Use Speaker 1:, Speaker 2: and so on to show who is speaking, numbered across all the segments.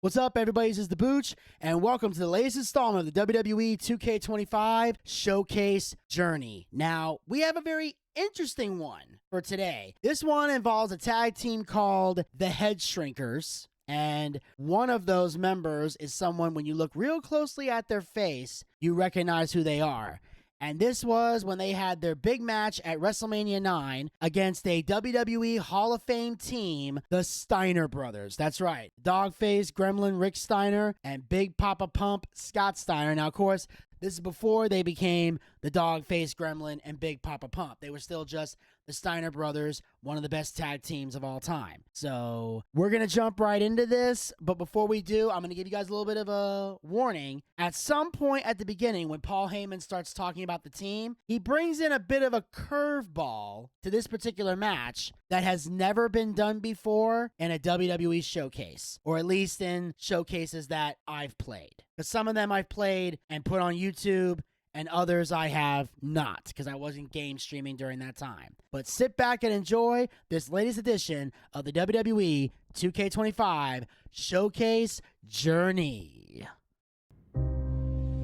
Speaker 1: What's up, everybody? This is the Booch, and welcome to the latest installment of the WWE 2K25 Showcase Journey. Now, we have a very interesting one for today. This one involves a tag team called the Headshrinkers, and one of those members is someone, when you look real closely at their face, you recognize who they are. And this was when they had their big match at Wrestlemania 9 against a WWE Hall of Fame team, the Steiner brothers. That's right. Dogface Gremlin Rick Steiner and Big Papa Pump Scott Steiner. Now, of course, this is before they became the Dogface Gremlin and Big Papa Pump. They were still just the Steiner brothers, one of the best tag teams of all time. So we're going to jump right into this. But before we do, I'm going to give you guys a little bit of a warning. At some point at the beginning, when Paul Heyman starts talking about the team, he brings in a bit of a curveball to this particular match that has never been done before in a WWE showcase, or at least in showcases that I've played. Because some of them I've played and put on YouTube, and others I have not, because I wasn't game streaming during that time. But sit back and enjoy this latest edition of the WWE 2K25 Showcase Journey.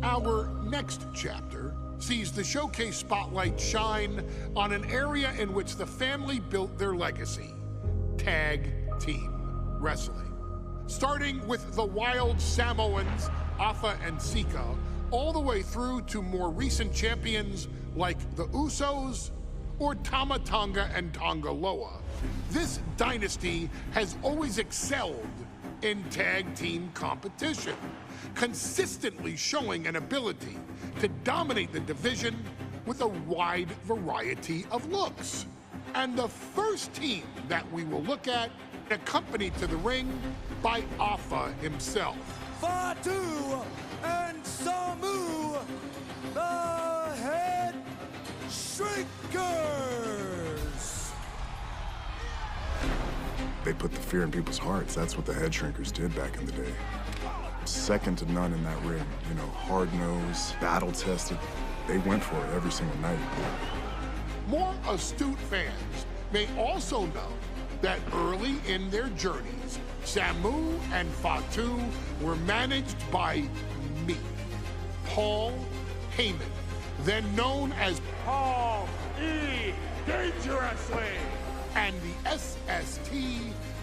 Speaker 2: Our next chapter sees the showcase spotlight shine on an area in which the family built their legacy: tag team wrestling. Starting with the Wild Samoans, Afa and Sika, all the way through to more recent champions like the Usos or Tama Tonga and Tonga Loa. This dynasty has always excelled in tag team competition, consistently showing an ability to dominate the division with a wide variety of looks. And the first team that we will look at, accompanied to the ring by Afa himself.
Speaker 3: Fatu and Samu, the Headshrinkers.
Speaker 4: They put the fear in people's hearts. That's what the Headshrinkers did back in the day. Second to none in that ring. You know, hard-nosed, battle-tested. They went for it every single night.
Speaker 2: More astute fans may also know that early in their journeys, Samu and Fatu were managed by me, Paul Heyman, then known as Paul E. Dangerously, and the SST,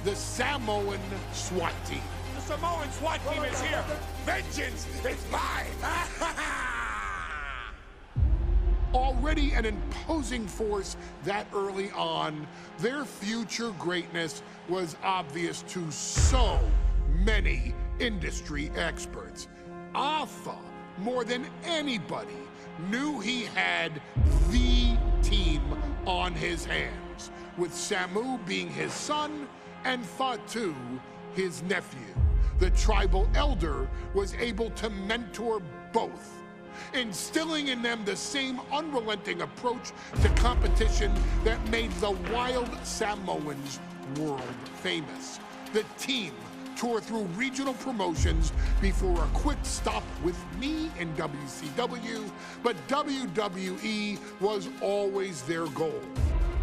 Speaker 2: the Samoan SWAT team.
Speaker 3: The Samoan SWAT team is here. Vengeance is mine.
Speaker 2: Already an imposing force that early on, their future greatness was obvious to so many industry experts. Afa, more than anybody, knew he had the team on his hands, with Samu being his son and Fatu his nephew. The tribal elder was able to mentor both, instilling in them the same unrelenting approach to competition that made the Wild Samoans world famous. The team toured through regional promotions before a quick stop with me in WCW, but WWE was always their goal.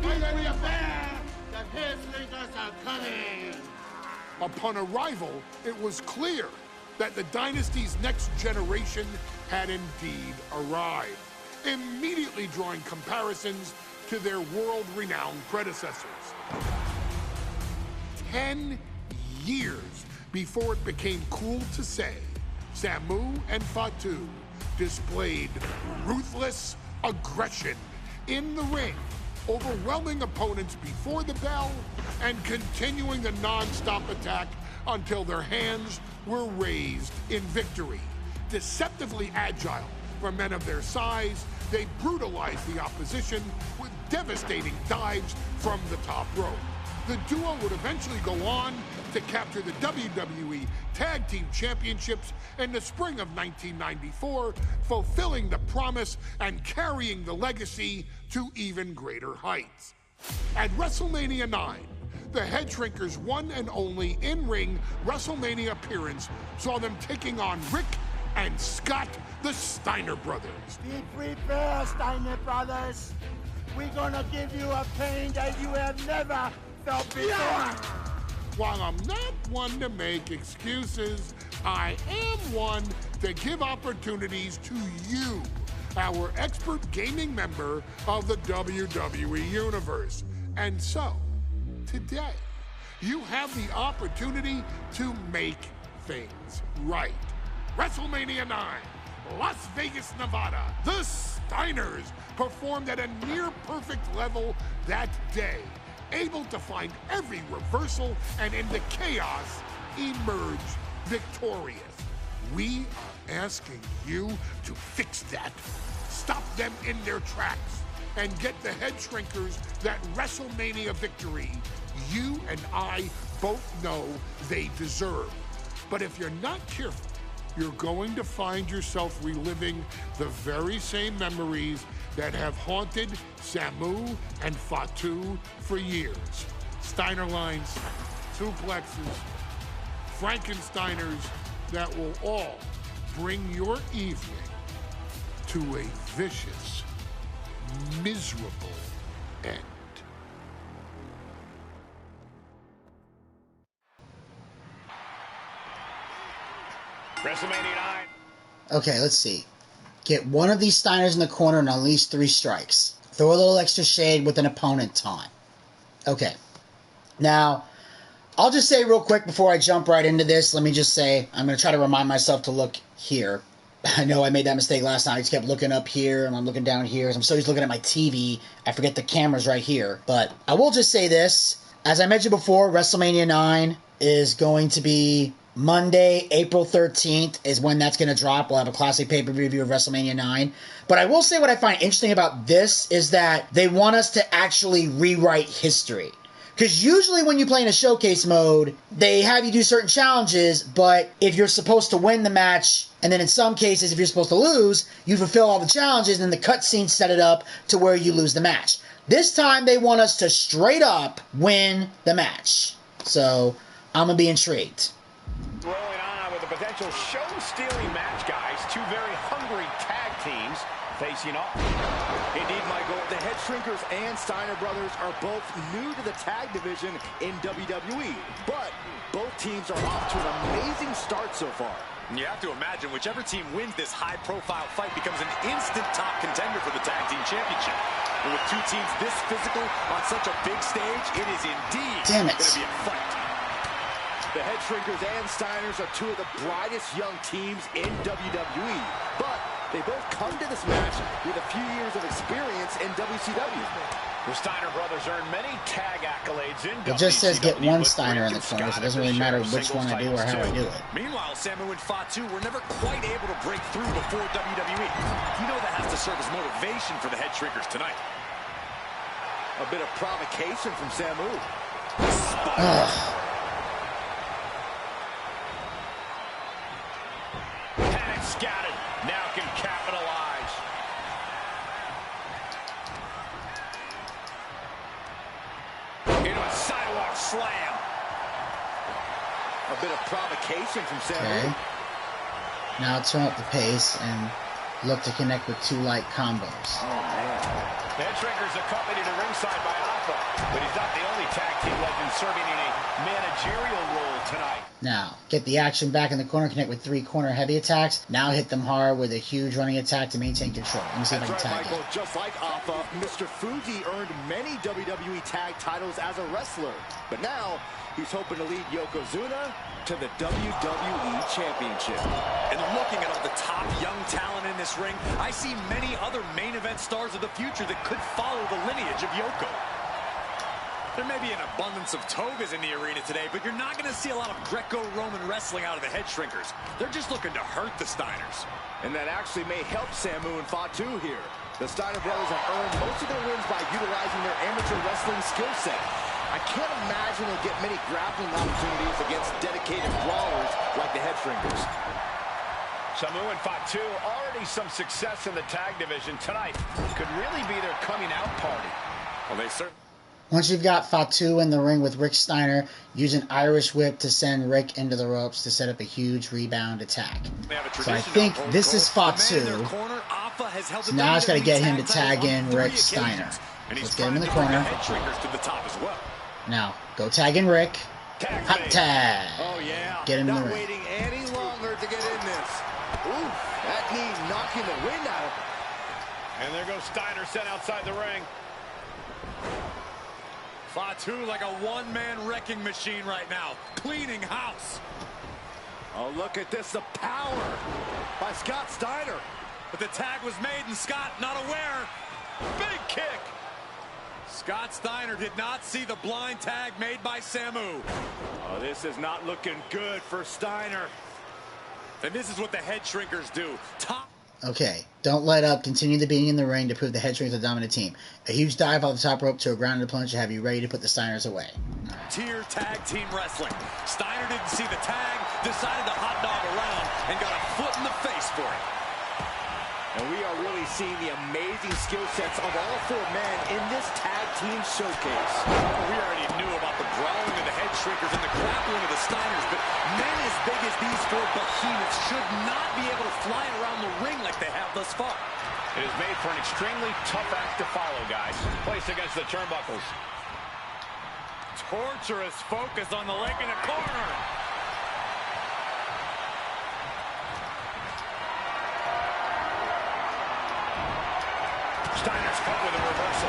Speaker 5: Be aware, the Headshrinkers are coming!
Speaker 2: Upon arrival, it was clear that the dynasty's next generation had indeed arrived, immediately drawing comparisons to their world-renowned predecessors. 10 years before it became cool to say, Samu and Fatu displayed ruthless aggression in the ring, overwhelming opponents before the bell and continuing the non-stop attack until their hands were raised in victory. Deceptively agile for men of their size, they brutalized the opposition with devastating dives from the top rope. The duo would eventually go on to capture the WWE Tag Team Championships in the spring of 1994, fulfilling the promise and carrying the legacy to even greater heights. At Wrestlemania 9, the Headshrinkers' one and only in-ring WrestleMania appearance saw them taking on Rick and Scott, the Steiner brothers.
Speaker 5: Be prepared, Steiner brothers. We're gonna give you a pain that you have never felt before.
Speaker 2: While I'm not one to make excuses, I am one to give opportunities to you, our expert gaming member of the WWE Universe. And so, today, you have the opportunity to make things right. WrestleMania 9, Las Vegas, Nevada. The Steiners performed at a near-perfect level that day, able to find every reversal and in the chaos emerge victorious. We are asking you to fix that, stop them in their tracks, and get the Headshrinkers that WrestleMania victory you and I both know they deserve. But if you're not careful, you're going to find yourself reliving the very same memories that have haunted Samu and Fatu for years. Steiner lines, suplexes, Frankensteiners that will all bring your evening to a vicious, miserable end.
Speaker 3: WrestleMania 9.
Speaker 1: Okay, let's see. Get one of these Steiners in the corner and unleash 3 strikes. Throw a little extra shade with an opponent taunt. Okay. Now, I'll just say real quick before I jump right into this, let me just say, I'm going to try to remind myself to look here. I know I made that mistake last night. I just kept looking up here and I'm looking down here. I'm so used to looking at my TV, I forget the camera's right here. But I will just say this. As I mentioned before, WrestleMania 9 is going to be Monday, April 13th is when that's going to drop. We'll have a classic pay-per-view review of WrestleMania 9. But I will say what I find interesting about this is that they want us to actually rewrite history. Because usually when you play in a showcase mode, they have you do certain challenges, but if you're supposed to win the match, and then in some cases if you're supposed to lose, you fulfill all the challenges, and then the cutscenes set it up to where you lose the match. This time they want us to straight up win the match. So I'm going to be intrigued.
Speaker 3: Rolling on with a potential show-stealing match, guys. 2 very hungry tag teams facing off.
Speaker 6: Indeed, Michael, the Headshrinkers and Steiner brothers are both new to the tag division in WWE, but both teams are off to an amazing start so far.
Speaker 3: You have to imagine whichever team wins this high-profile fight becomes an instant top contender for the tag team championship. And with 2 teams this physical on such a big stage, it is indeed going to be a fight.
Speaker 6: The Headshrinkers and Steiners are 2 of the brightest young teams in WWE, but they both come to this match with a few years of experience in WCW.
Speaker 3: The Steiner brothers earned many tag accolades in WCW.
Speaker 1: It just says get one Steiner in the corner, so it doesn't really matter which one I do or how I do it.
Speaker 3: Meanwhile, Samu and Fatu were never quite able to break through before WWE. You know that has to serve as motivation for the Headshrinkers tonight.
Speaker 6: A bit of provocation from Samu.
Speaker 3: Panic scattered. Now can capitalize. Into a sidewalk slam.
Speaker 6: A bit of provocation from Samu.
Speaker 1: Okay. Now turn up the pace and look to connect with 2 light combos.
Speaker 6: Oh, man.
Speaker 3: The Headshrinkers accompanied to ringside by Alpha, but he's not the only tag team legend serving in a managerial role tonight.
Speaker 1: Now, get the action back in the corner, connect with 3 corner heavy attacks. Now hit them hard with a huge running attack to maintain control. Let me see if I can tag
Speaker 6: Michael.
Speaker 1: it.
Speaker 6: Just like Alpha, Mr. Fuji earned many WWE tag titles as a wrestler. But now, he's hoping to lead Yokozuna to the WWE Championship.
Speaker 3: And looking at all the top young talent in this ring, I see many other main event stars of the future that could follow the lineage of Yoko. There may be an abundance of togas in the arena today, but you're not going to see a lot of Greco-Roman wrestling out of the Headshrinkers. They're just looking to hurt the Steiners.
Speaker 6: And that actually may help Samu and Fatu here. The Steiner brothers have earned most of their wins by utilizing their amateur wrestling skill set. I can't imagine they'll get many grappling opportunities against dedicated brawlers like the Headshrinkers.
Speaker 3: Samu and Fatu, already some success in the tag division tonight. Could really be their coming out party. Well, they certainly...
Speaker 1: Once you've got Fatu in the ring with Rick Steiner, use an Irish whip to send Rick into the ropes to set up a huge rebound attack. So I think this is Fatu. So now I just got to get him to tag in Rick Steiner. So let's get him in the corner. Now, go tag in Rick. Hot tag.
Speaker 6: Oh, yeah.
Speaker 1: Get him in the
Speaker 6: Not
Speaker 1: ring.
Speaker 6: waiting any longer to get in this. Ooh, that knee knocking the wind out of him.
Speaker 3: And there goes Steiner sent outside the ring. Fatu like a one-man wrecking machine right now. Cleaning house.
Speaker 6: Oh, look at this. The power by Scott Steiner.
Speaker 3: But the tag was made and Scott not aware. Big kick. Scott Steiner did not see the blind tag made by Samu.
Speaker 6: Oh, this is not looking good for Steiner.
Speaker 3: And this is what the Headshrinkers do.
Speaker 1: Okay, don't let up. Continue the beating in the ring to prove the Headshrinkers are the dominant team. A huge dive off the top rope to a grounded plunge to have you ready to put the Steiners away.
Speaker 3: Tier tag team wrestling. Steiner didn't see the tag, decided to hot dog around, and got a foot in the face for it.
Speaker 6: And we are really seeing the amazing skill sets of all four men in this tag team showcase.
Speaker 3: We already knew about the brawling of the Headshrinkers and the grappling of the Steiners, but men as big as these four behemoths should not be able to fly around the ring like they have thus far.
Speaker 7: It is made for an extremely tough act to follow, guys. Placed against the turnbuckles.
Speaker 3: Torturous focus on the leg in the corner.
Speaker 7: Steiner's caught with a reversal.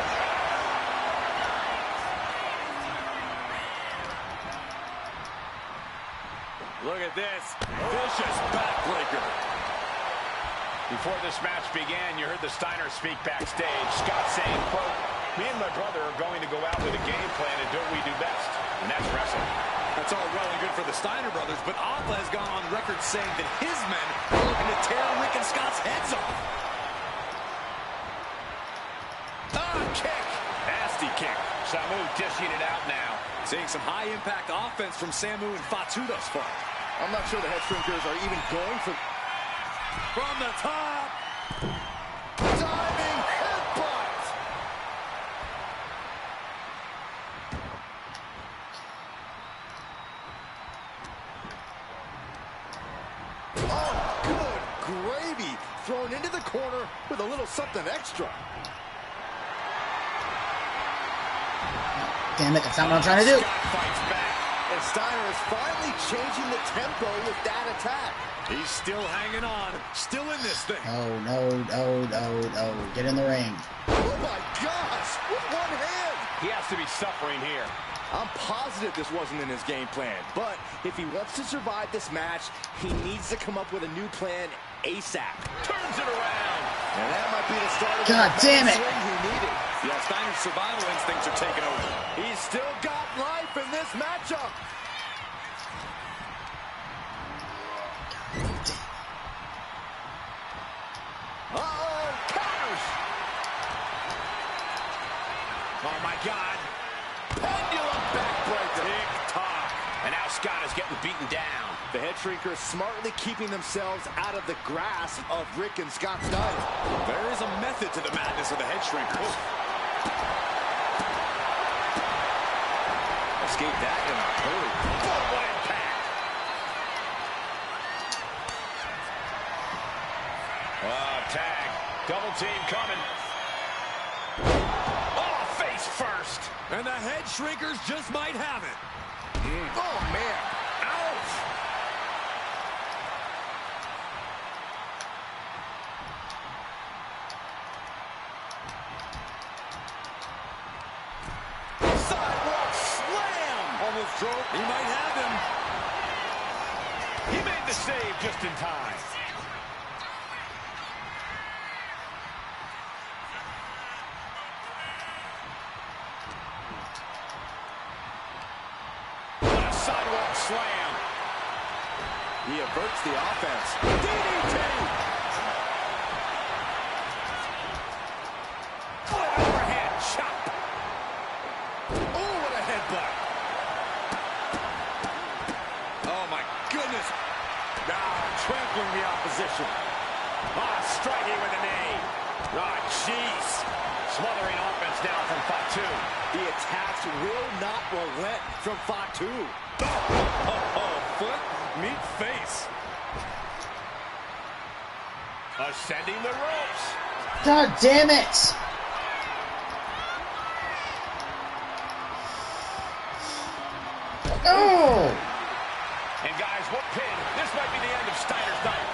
Speaker 3: Look at this. Vicious backbreaker.
Speaker 7: Before this match began, you heard the Steiners speak backstage. Scott saying, quote, "Me and my brother are going to go out with a game plan and do what we do best, and that's wrestling."
Speaker 3: That's all well and good for the Steiner brothers, but Alpha has gone on record saying that his men are looking to tear Rick and Scott's heads off.
Speaker 7: Kick. Nasty kick. Samu dishing it out now.
Speaker 3: Seeing some high-impact offense from Samu and Fatu thus far.
Speaker 6: I'm not sure the Headshrinkers are even going for...
Speaker 3: From the top.
Speaker 6: Diving headbutt! Oh, good gravy. Thrown into the corner with a little something extra.
Speaker 1: Damn it, that's not what I'm trying to do.
Speaker 7: Scott fights back.
Speaker 6: And Steiner is finally changing the tempo with that attack.
Speaker 3: He's still hanging on. Still in this thing.
Speaker 1: Oh, no. Get in the ring.
Speaker 6: Oh, my gosh. With one hand.
Speaker 7: He has to be suffering here.
Speaker 6: I'm positive this wasn't in his game plan. But if he wants to survive this match, he needs to come up with a new plan ASAP.
Speaker 7: Turns it around.
Speaker 6: And that might be the start of
Speaker 1: God
Speaker 6: the
Speaker 1: damn it.
Speaker 6: swing he needed.
Speaker 3: Yeah, Steiner's survival instincts are taking over.
Speaker 6: He's still got life in this matchup. Uh-oh, counters.
Speaker 7: Oh, my God.
Speaker 6: Pendulum backbreaker.
Speaker 7: Tick-tock. And now Scott is getting beaten down.
Speaker 6: The Headshrinkers smartly keeping themselves out of the grasp of Rick and Scott Steiner.
Speaker 3: There is a method to the madness of the Headshrinkers.
Speaker 6: Escape that in a hurry.
Speaker 7: Oh, what impact. Tag. Double team coming. Oh, face first.
Speaker 3: And the Headshrinkers just might have it.
Speaker 6: Oh, man.
Speaker 7: Ouch.
Speaker 3: Sidewalk slam. Almost drove. He might have him.
Speaker 7: He made the save just in time. What a sidewalk slam.
Speaker 6: He averts the offense. DDT!
Speaker 7: What an overhand chop.
Speaker 6: Oh, what a headbutt.
Speaker 3: Oh, my goodness. Trampling the opposition.
Speaker 7: Striking with a knee. Jeez. Smothering offense now from Fatu.
Speaker 6: The attacks will not relent from Fatu.
Speaker 3: Foot, meet face.
Speaker 7: Ascending the ropes.
Speaker 1: God damn it! Oh!
Speaker 7: And guys, what pin? This might be the end of Steiner's night.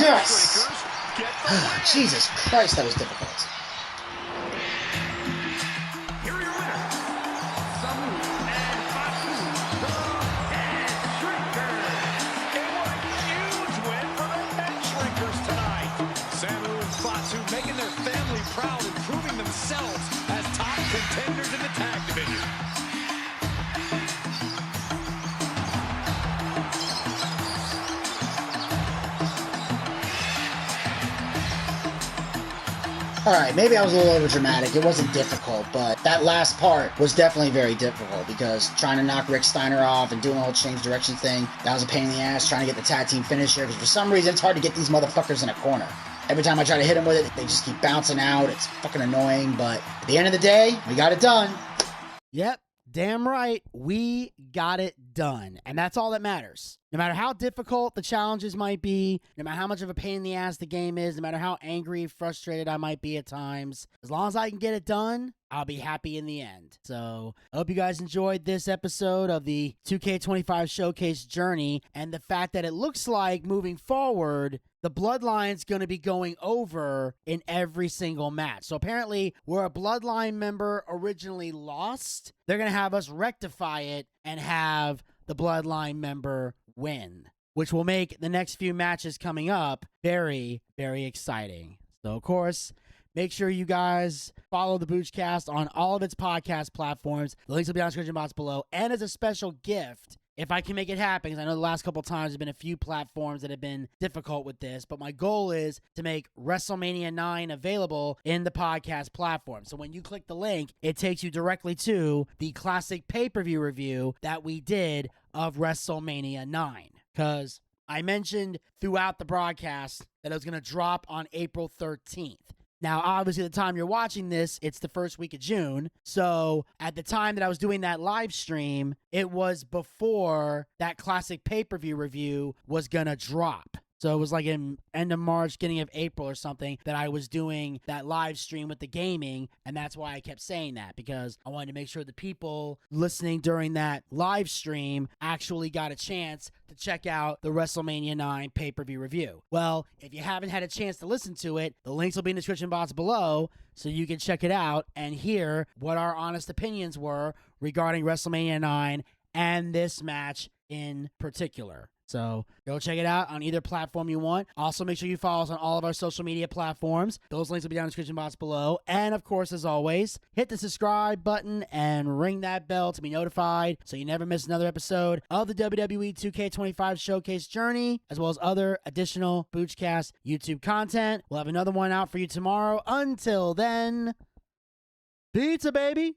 Speaker 1: Yes! Jesus Christ, that was difficult.
Speaker 7: Here are your winners, Samu and Fatu, the Headshrinkers. And what a huge win for the Headshrinkers tonight. Samu and Fatu making their family proud and proving themselves as top contenders in the tag division.
Speaker 1: Alright, maybe I was a little over dramatic. It wasn't difficult, but that last part was definitely very difficult because trying to knock Rick Steiner off and doing the whole change direction thing, that was a pain in the ass. Trying to get the tag team finisher because for some reason it's hard to get these motherfuckers in a corner. Every time I try to hit them with it, they just keep bouncing out. It's fucking annoying, but at the end of the day, we got it done. Yep. Damn right, we got it done. And that's all that matters. No matter how difficult the challenges might be, no matter how much of a pain in the ass the game is, no matter how angry, frustrated I might be at times, as long as I can get it done, I'll be happy in the end. So, I hope you guys enjoyed this episode of the 2K25 Showcase Journey, and the fact that it looks like moving forward, the Bloodline's going to be going over in every single match. So apparently, where a Bloodline member originally lost, they're going to have us rectify it and have the Bloodline member win, which will make the next few matches coming up very, very exciting. So, of course, make sure you guys follow the Boochcast on all of its podcast platforms. The links will be on the description box below. And as a special gift, if I can make it happen, because I know the last couple times there's been a few platforms that have been difficult with this, but my goal is to make Wrestlemania 9 available in the podcast platform. So when you click the link, it takes you directly to the classic pay-per-view review that we did of Wrestlemania 9. Because I mentioned throughout the broadcast that it was going to drop on April 13th. Now, obviously, the time you're watching this, it's the first week of June. So, at the time that I was doing that live stream, it was before that classic pay-per-view review was going to drop. So, it was like in end of March, beginning of April or something that I was doing that live stream with the gaming. And that's why I kept saying that, because I wanted to make sure the people listening during that live stream actually got a chance to check out the WrestleMania 9 pay-per-view review. Well, if you haven't had a chance to listen to it, the links will be in the description box below so you can check it out and hear what our honest opinions were regarding WrestleMania 9 and this match in particular. So go check it out on either platform you want. Also, make sure you follow us on all of our social media platforms. Those links will be down in the description box below. And of course, as always, hit the subscribe button and ring that bell to be notified so you never miss another episode of the WWE 2K25 Showcase Journey, as well as other additional Boochcast YouTube content. We'll have another one out for you tomorrow. Until then, pizza, baby!